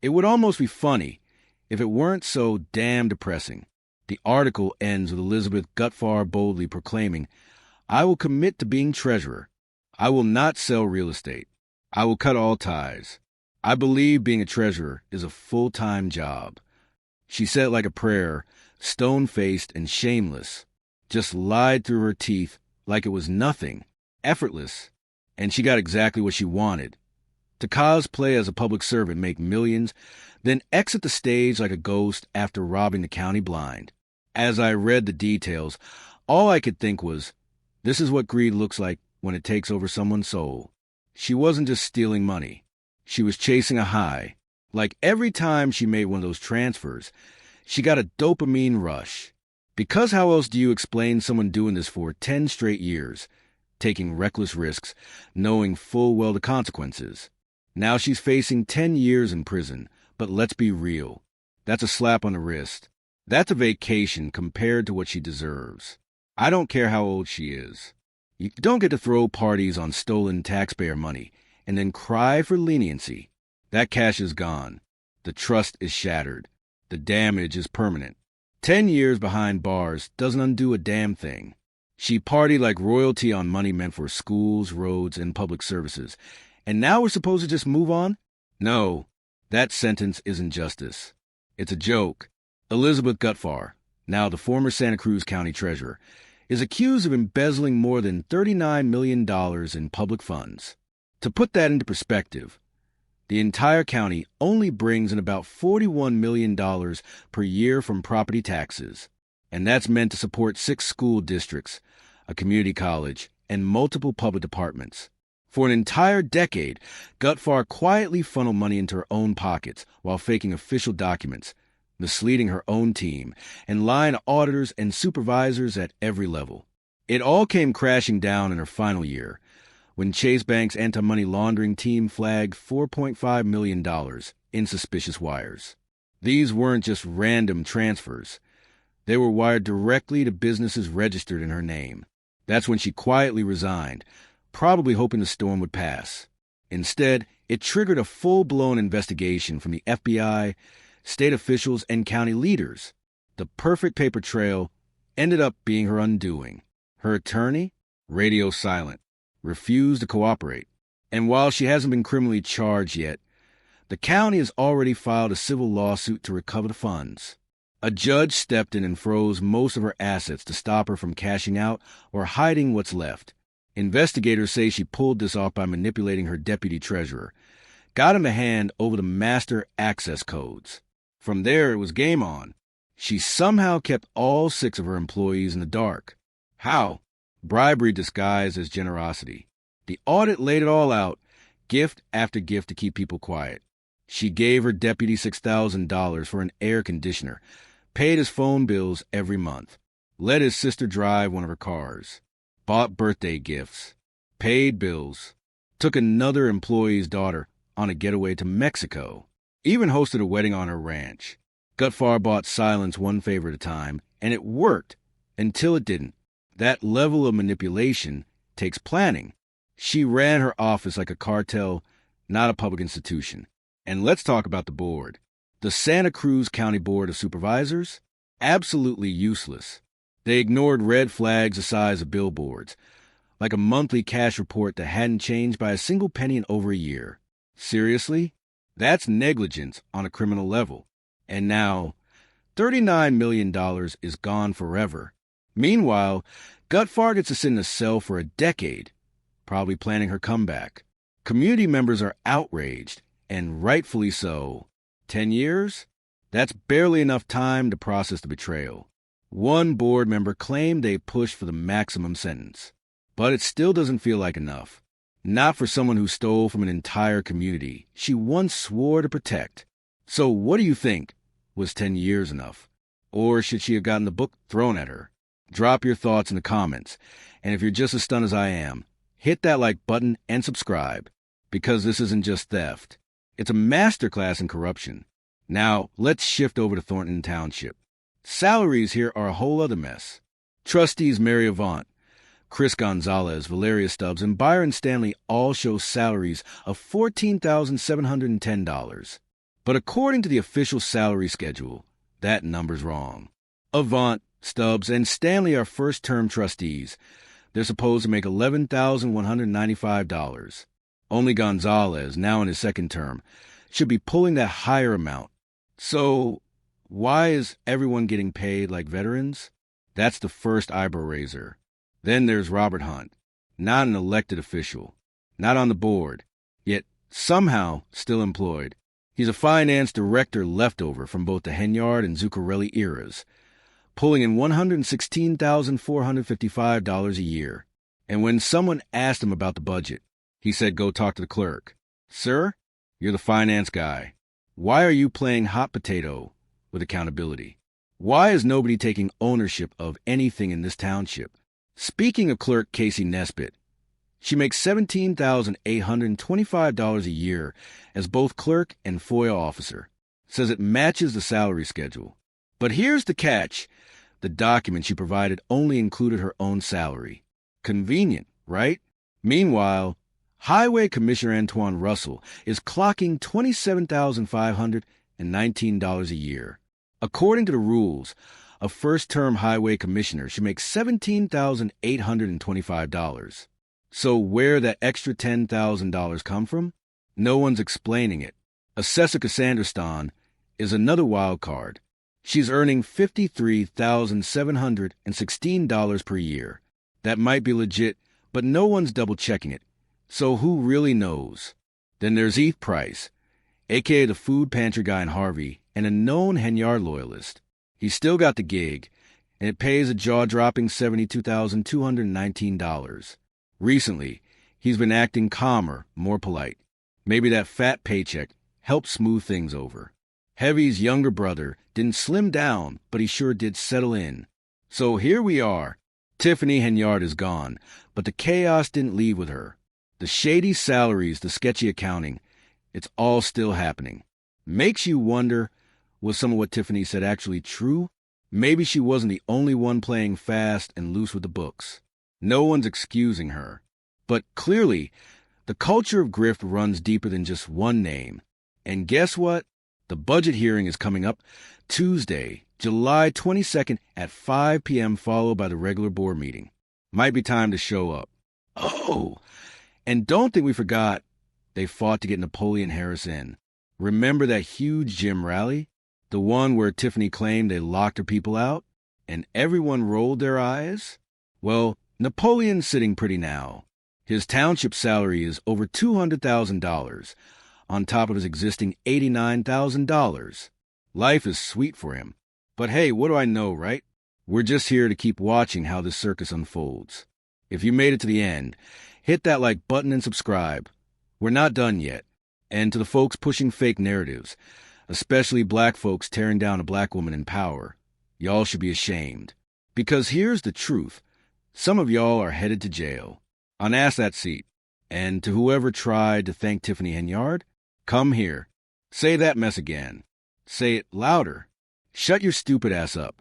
It would almost be funny if it weren't so damn depressing. The article ends with Elizabeth Gutfar boldly proclaiming, "I will commit to being treasurer. I will not sell real estate. I will cut all ties. I believe being a treasurer is a full-time job." She said it like a prayer, stone-faced and shameless, just lied through her teeth like it was nothing, effortless, and she got exactly what she wanted. To cosplay as a public servant, make millions, then exit the stage like a ghost after robbing the county blind. As I read the details, all I could think was, this is what greed looks like when it takes over someone's soul. She wasn't just stealing money. She was chasing a high. Like every time she made one of those transfers, she got a dopamine rush. Because how else do you explain someone doing this for 10 straight years, taking reckless risks, knowing full well the consequences? Now she's facing 10 years in prison, but let's be real. That's a slap on the wrist. That's a vacation compared to what she deserves. I don't care how old she is. You don't get to throw parties on stolen taxpayer money and then cry for leniency. That cash is gone. The trust is shattered. The damage is permanent. 10 years behind bars doesn't undo a damn thing. She partied like royalty on money meant for schools, roads, and public services. And now we're supposed to just move on? No, that sentence isn't justice. It's a joke. Elizabeth Gutfar, now the former Santa Cruz County Treasurer, is accused of embezzling more than $39 million in public funds. To put that into perspective, the entire county only brings in about $41 million per year from property taxes, and that's meant to support 6 school districts, a community college, and multiple public departments. For an entire decade, Gutfar quietly funneled money into her own pockets while faking official documents, misleading her own team, and lying to auditors and supervisors at every level. It all came crashing down in her final year, when Chase Bank's anti-money laundering team flagged $4.5 million in suspicious wires. These weren't just random transfers. They were wired directly to businesses registered in her name. That's when she quietly resigned, probably hoping the storm would pass. Instead, it triggered a full-blown investigation from the FBI, state officials, and county leaders. The perfect paper trail ended up being her undoing. Her attorney, radio silent, refused to cooperate. And while she hasn't been criminally charged yet, the county has already filed a civil lawsuit to recover the funds. A judge stepped in and froze most of her assets to stop her from cashing out or hiding what's left. Investigators say she pulled this off by manipulating her deputy treasurer, got him a hand over the master access codes. From there, it was game on. She somehow kept all 6 of her employees in the dark. How? Bribery disguised as generosity. The audit laid it all out, gift after gift to keep people quiet. She gave her deputy $6,000 for an air conditioner, paid his phone bills every month, let his sister drive one of her cars, bought birthday gifts, paid bills, took another employee's daughter on a getaway to Mexico, even hosted a wedding on her ranch. Gutfar bought silence one favor at a time, and it worked until it didn't. That level of manipulation takes planning. She ran her office like a cartel, not a public institution. And let's talk about the board. The Santa Cruz County Board of Supervisors? Absolutely useless. They ignored red flags the size of billboards, like a monthly cash report that hadn't changed by a single penny in over a year. Seriously? That's negligence on a criminal level. And now, $39 million is gone forever. Meanwhile, Gutfar gets to sit in a cell for a decade, probably planning her comeback. Community members are outraged, and rightfully so. 10 years? That's barely enough time to process the betrayal. One board member claimed they pushed for the maximum sentence. But it still doesn't feel like enough. Not for someone who stole from an entire community she once swore to protect. So what do you think? Was 10 years enough? Or should she have gotten the book thrown at her? Drop your thoughts in the comments, and if you're just as stunned as I am, hit that like button and subscribe, because this isn't just theft. It's a masterclass in corruption. Now, let's shift over to Thornton Township. Salaries here are a whole other mess. Trustees Mary Avant, Chris Gonzalez, Valeria Stubbs, and Byron Stanley all show salaries of $14,710. But according to the official salary schedule, that number's wrong. Avant, Stubbs, and Stanley are first-term trustees. They're supposed to make $11,195. Only Gonzalez, now in his second term, should be pulling that higher amount. So, why is everyone getting paid like veterans? That's the first eyebrow raiser. Then there's Robert Hunt, not an elected official, not on the board, yet somehow still employed. He's a finance director leftover from both the Henyard and Zuccarelli eras, pulling in $116,455 a year. And when someone asked him about the budget, he said, "Go talk to the clerk." Sir, you're the finance guy. Why are you playing hot potato with accountability? Why is nobody taking ownership of anything in this township? Speaking of clerk Casey Nesbitt, she makes $17,825 a year as both clerk and FOIA officer. Says it matches the salary schedule. But here's the catch. The document she provided only included her own salary. Convenient, right? Meanwhile, Highway Commissioner Antoine Russell is clocking $27,519 a year. According to the rules, a first-term highway commissioner should make $17,825. So where that extra $10,000 come from? No one's explaining it. Assessor Cassandra Stahn is another wild card. She's earning $53,716 per year. That might be legit, but no one's double-checking it. So who really knows? Then there's Eth Price, a.k.a. the food pantry guy in Harvey, and a known Henyard loyalist. He's still got the gig, and it pays a jaw-dropping $72,219. Recently, he's been acting calmer, more polite. Maybe that fat paycheck helped smooth things over. Heavy's younger brother didn't slim down, but he sure did settle in. So here we are. Tiffany Henyard is gone, but the chaos didn't leave with her. The shady salaries, the sketchy accounting, it's all still happening. Makes you wonder, was some of what Tiffany said actually true? Maybe she wasn't the only one playing fast and loose with the books. No one's excusing her. But clearly, the culture of grift runs deeper than just one name. And guess what? The budget hearing is coming up Tuesday, July 22nd at 5 p.m. followed by the regular board meeting. Might be time to show up. Oh, and don't think we forgot they fought to get Napoleon Harris in. Remember that huge gym rally? The one where Tiffany claimed they locked her people out? And everyone rolled their eyes? Well, Napoleon's sitting pretty now. His township salary is over $200,000, on top of his existing $89,000. Life is sweet for him. But hey, what do I know, right? We're just here to keep watching how this circus unfolds. If you made it to the end, hit that like button and subscribe. We're not done yet. And to the folks pushing fake narratives, especially black folks tearing down a black woman in power, y'all should be ashamed. Because here's the truth. Some of y'all are headed to jail. On Ask That Seat. And to whoever tried to thank Tiffany Henyard, come here. Say that mess again. Say it louder. Shut your stupid ass up.